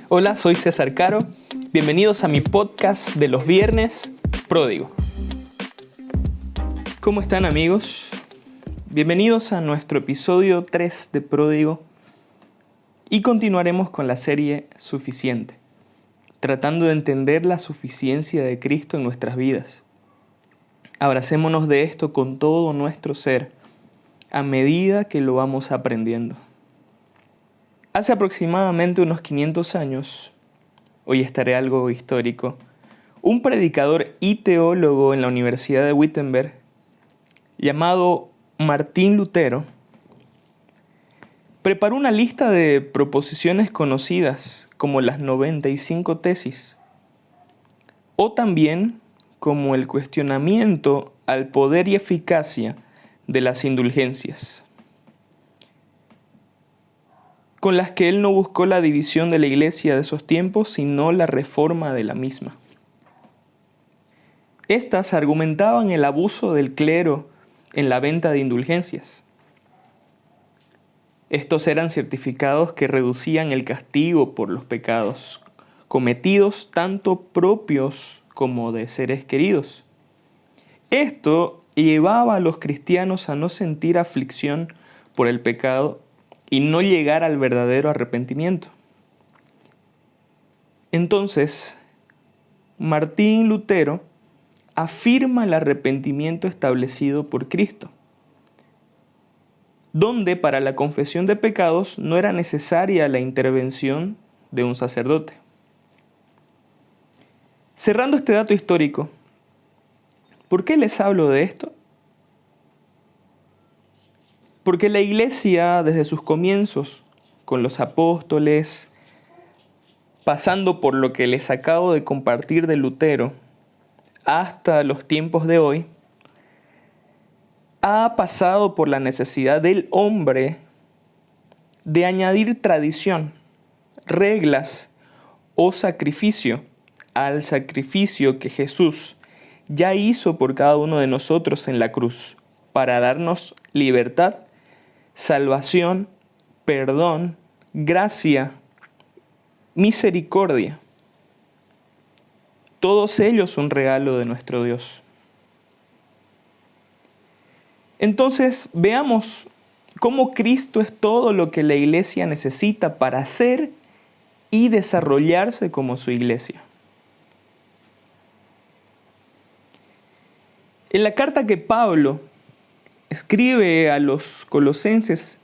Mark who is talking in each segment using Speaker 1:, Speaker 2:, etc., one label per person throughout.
Speaker 1: Hola, soy César Caro. Bienvenidos a mi podcast de los viernes, Pródigo. ¿Cómo están, amigos? Bienvenidos a nuestro episodio 3 de Pródigo y continuaremos con la serie Suficiente, tratando de entender la suficiencia de Cristo en nuestras vidas. Abracémonos de esto con todo nuestro ser a medida que lo vamos aprendiendo. Hace aproximadamente unos 500 años, hoy estaré algo histórico, un predicador y teólogo en la Universidad de Wittenberg, llamado Martín Lutero, preparó una lista de proposiciones conocidas como las 95 tesis, o también como el cuestionamiento al poder y eficacia de las indulgencias, con las que él no buscó la división de la iglesia de esos tiempos, sino la reforma de la misma. Estas argumentaban el abuso del clero en la venta de indulgencias. Estos eran certificados que reducían el castigo por los pecados cometidos, tanto propios como de seres queridos. Esto llevaba a los cristianos a no sentir aflicción por el pecado y no llegar al verdadero arrepentimiento. Entonces, Martín Lutero afirma el arrepentimiento establecido por Cristo, donde para la confesión de pecados no era necesaria la intervención de un sacerdote. Cerrando este dato histórico, ¿por qué les hablo de esto? Porque la iglesia, desde sus comienzos, con los apóstoles, pasando por lo que les acabo de compartir de Lutero, hasta los tiempos de hoy, ha pasado por la necesidad del hombre de añadir tradición, reglas o sacrificio al sacrificio que Jesús ya hizo por cada uno de nosotros en la cruz, para darnos libertad, salvación, perdón, gracia, misericordia. Todos ellos un regalo de nuestro Dios. Entonces, veamos cómo Cristo es todo lo que la iglesia necesita para ser y desarrollarse como su iglesia. En la carta que Pablo escribe a los colosenses,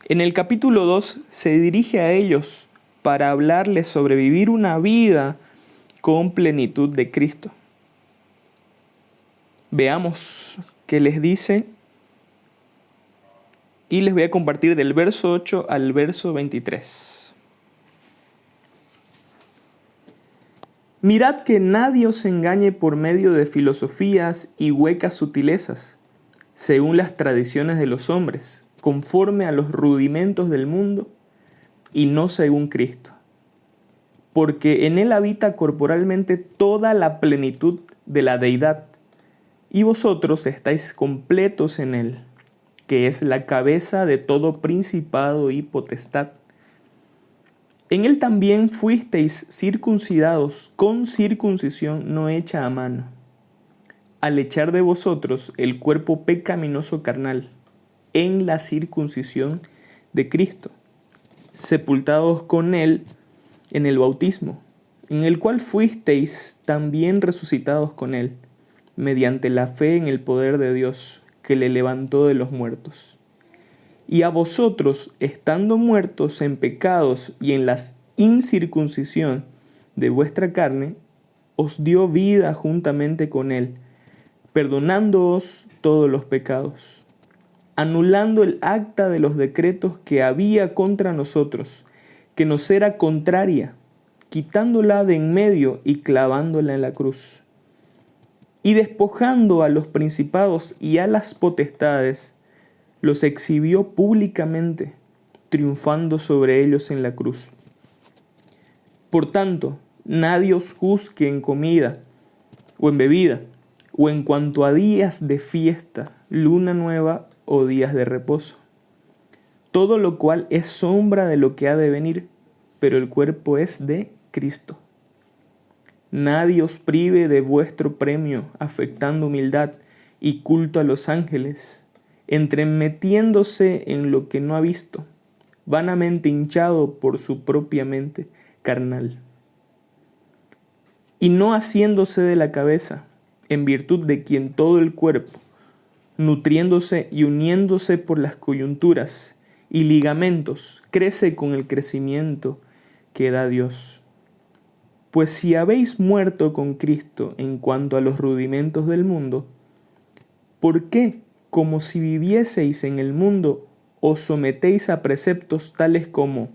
Speaker 1: en el capítulo 2 se dirige a ellos para hablarles sobre vivir una vida con plenitud de Cristo. Veamos qué les dice y les voy a compartir del verso 8 al verso 23. Mirad que nadie os engañe por medio de filosofías y huecas sutilezas, según las tradiciones de los hombres, conforme a los rudimentos del mundo, y no según Cristo. Porque en él habita corporalmente toda la plenitud de la deidad, y vosotros estáis completos en él, que es la cabeza de todo principado y potestad. En él también fuisteis circuncidados con circuncisión no hecha a mano, al echar de vosotros el cuerpo pecaminoso carnal, en la circuncisión de Cristo, sepultados con él en el bautismo, en el cual fuisteis también resucitados con él, mediante la fe en el poder de Dios, que le levantó de los muertos. Y a vosotros, estando muertos en pecados y en la incircuncisión de vuestra carne, os dio vida juntamente con él, perdonándoos todos los pecados, anulando el acta de los decretos que había contra nosotros, que nos era contraria, quitándola de en medio y clavándola en la cruz. Y despojando a los principados y a las potestades, los exhibió públicamente, triunfando sobre ellos en la cruz. Por tanto, nadie os juzgue en comida o en bebida, o en cuanto a días de fiesta, luna nueva o días de reposo, todo lo cual es sombra de lo que ha de venir, pero el cuerpo es de Cristo. Nadie os prive de vuestro premio, afectando humildad y culto a los ángeles, entremetiéndose en lo que no ha visto, vanamente hinchado por su propia mente carnal, y no haciéndose de la cabeza, en virtud de quien todo el cuerpo, nutriéndose y uniéndose por las coyunturas y ligamentos, crece con el crecimiento que da Dios. Pues si habéis muerto con Cristo en cuanto a los rudimentos del mundo, ¿por qué, como si vivieseis en el mundo, os sometéis a preceptos tales como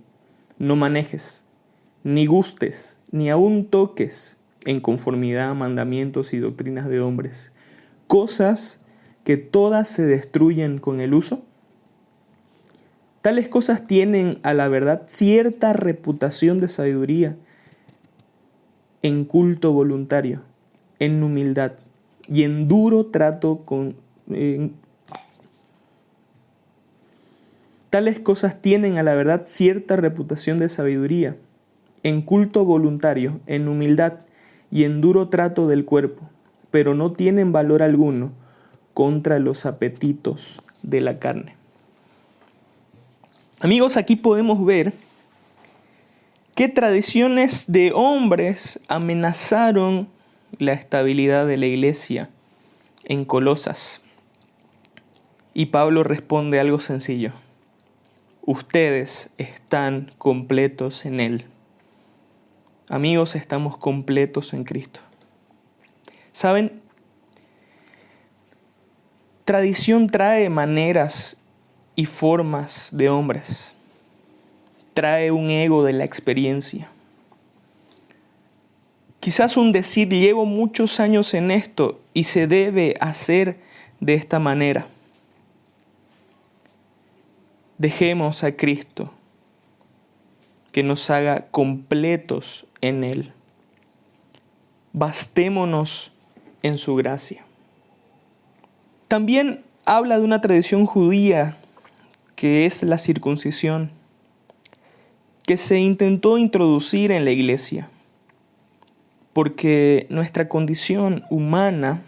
Speaker 1: no manejes, ni gustes, ni aun toques, en conformidad a mandamientos y doctrinas de hombres, cosas que todas se destruyen con el uso? Tales cosas tienen a la verdad cierta reputación de sabiduría, en culto voluntario, en humildad y en duro trato con... Tales cosas tienen a la verdad cierta reputación de sabiduría, en culto voluntario, en humildad y en duro trato del cuerpo, pero no tienen valor alguno contra los apetitos de la carne. Amigos, aquí podemos ver ¿qué tradiciones de hombres amenazaron la estabilidad de la iglesia en Colosas? Y Pablo responde algo sencillo. Ustedes están completos en Él. Amigos, estamos completos en Cristo. ¿Saben? Tradición trae maneras y formas de hombres. Trae un ego de la experiencia. Quizás un decir, llevo muchos años en esto y se debe hacer de esta manera. Dejemos a Cristo que nos haga completos en Él. Bastémonos en su gracia. También habla de una tradición judía que es la circuncisión, que se intentó introducir en la iglesia, porque nuestra condición humana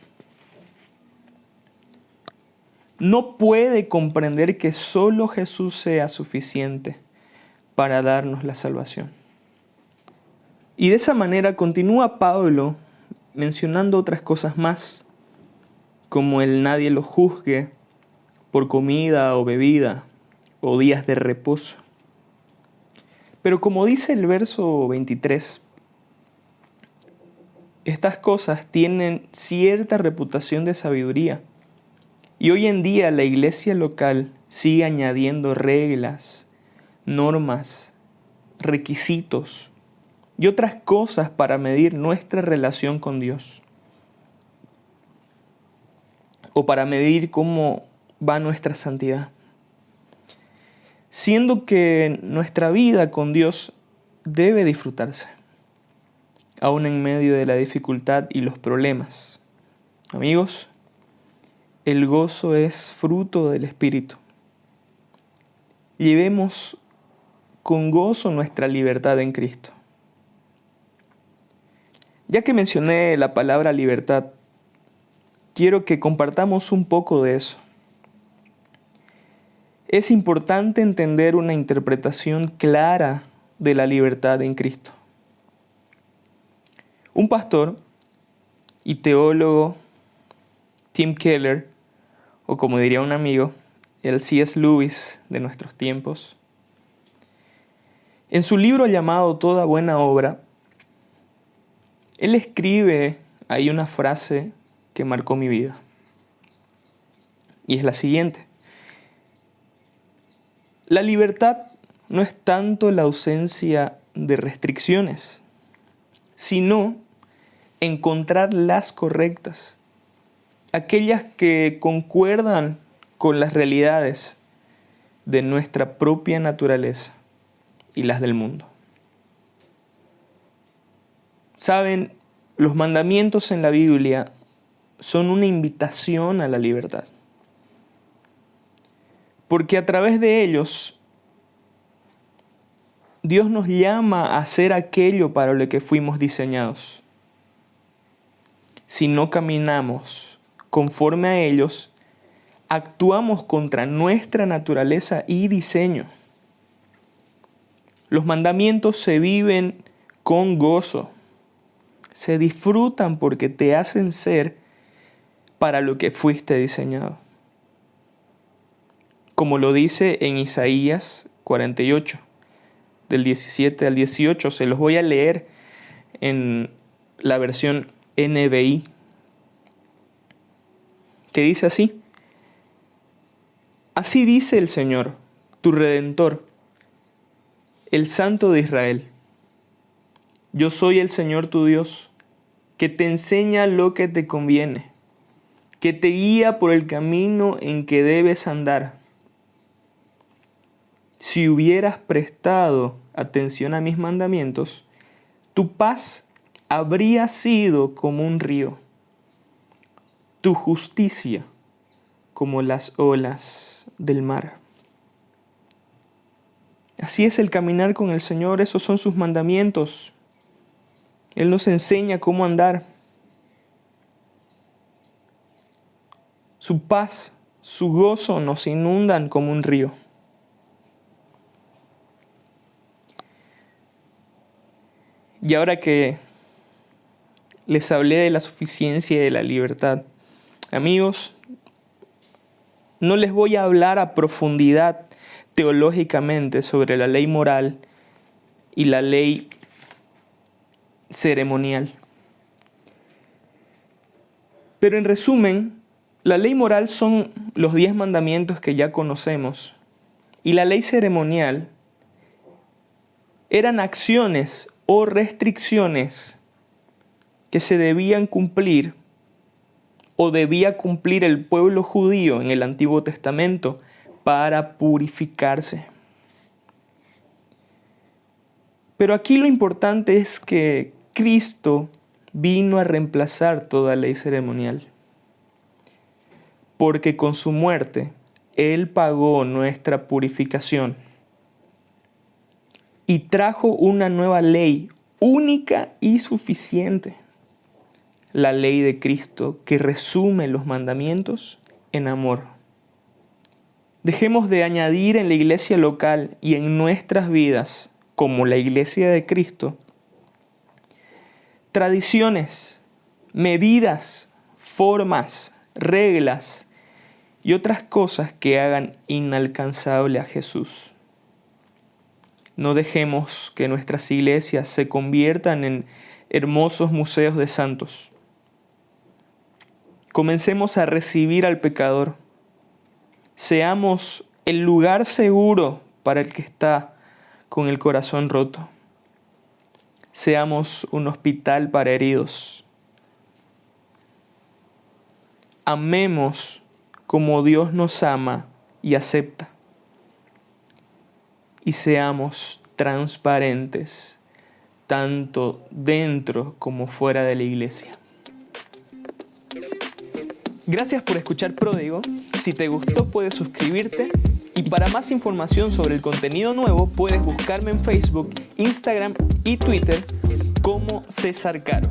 Speaker 1: no puede comprender que solo Jesús sea suficiente para darnos la salvación. Y de esa manera continúa Pablo mencionando otras cosas más, como el nadie lo juzgue por comida o bebida o días de reposo. Pero como dice el verso 23, estas cosas tienen cierta reputación de sabiduría. Y hoy en día la iglesia local sigue añadiendo reglas, normas, requisitos y otras cosas para medir nuestra relación con Dios. O para medir cómo va nuestra santidad. Siendo que nuestra vida con Dios debe disfrutarse, aún en medio de la dificultad y los problemas. Amigos, el gozo es fruto del Espíritu. Llevemos con gozo nuestra libertad en Cristo. Ya que mencioné la palabra libertad, quiero que compartamos un poco de eso. Es importante entender una interpretación clara de la libertad en Cristo. Un pastor y teólogo, Tim Keller, o como diría un amigo, el C.S. Lewis de nuestros tiempos, en su libro llamado Toda buena obra, él escribe ahí una frase que marcó mi vida. Y es la siguiente. La libertad no es tanto la ausencia de restricciones, sino encontrar las correctas, aquellas que concuerdan con las realidades de nuestra propia naturaleza y las del mundo. Saben, los mandamientos en la Biblia son una invitación a la libertad, porque a través de ellos Dios nos llama a hacer aquello para lo que fuimos diseñados. Si no caminamos conforme a ellos, actuamos contra nuestra naturaleza y diseño. Los mandamientos se viven con gozo, se disfrutan porque te hacen ser para lo que fuiste diseñado. Como lo dice en Isaías 48, del 17 al 18, se los voy a leer en la versión NBI, que dice así: Así dice el Señor, tu Redentor, el Santo de Israel. Yo soy el Señor tu Dios, que te enseña lo que te conviene, que te guía por el camino en que debes andar. Si hubieras prestado atención a mis mandamientos, tu paz habría sido como un río, tu justicia como las olas del mar. Así es el caminar con el Señor, esos son sus mandamientos. Él nos enseña cómo andar. Su paz, su gozo nos inundan como un río. Y ahora que les hablé de la suficiencia y de la libertad, amigos, no les voy a hablar a profundidad teológicamente sobre la ley moral y la ley ceremonial. Pero en resumen, la ley moral son los 10 mandamientos que ya conocemos, y la ley ceremonial eran acciones o restricciones que se debían cumplir o debía cumplir el pueblo judío en el Antiguo Testamento para purificarse. Pero aquí lo importante es que Cristo vino a reemplazar toda ley ceremonial, porque con su muerte Él pagó nuestra purificación y trajo una nueva ley única y suficiente, la ley de Cristo que resume los mandamientos en amor. Dejemos de añadir en la iglesia local y en nuestras vidas, como la iglesia de Cristo, tradiciones, medidas, formas, reglas y otras cosas que hagan inalcanzable a Jesús. No dejemos que nuestras iglesias se conviertan en hermosos museos de santos. Comencemos a recibir al pecador. Seamos el lugar seguro para el que está con el corazón roto. Seamos un hospital para heridos. Amemos como Dios nos ama y acepta. Y seamos transparentes, tanto dentro como fuera de la iglesia. Gracias por escuchar Pródigo. Si te gustó, puedes suscribirte. Y para más información sobre el contenido nuevo, puedes buscarme en Facebook, Instagram y Twitter como César Caro.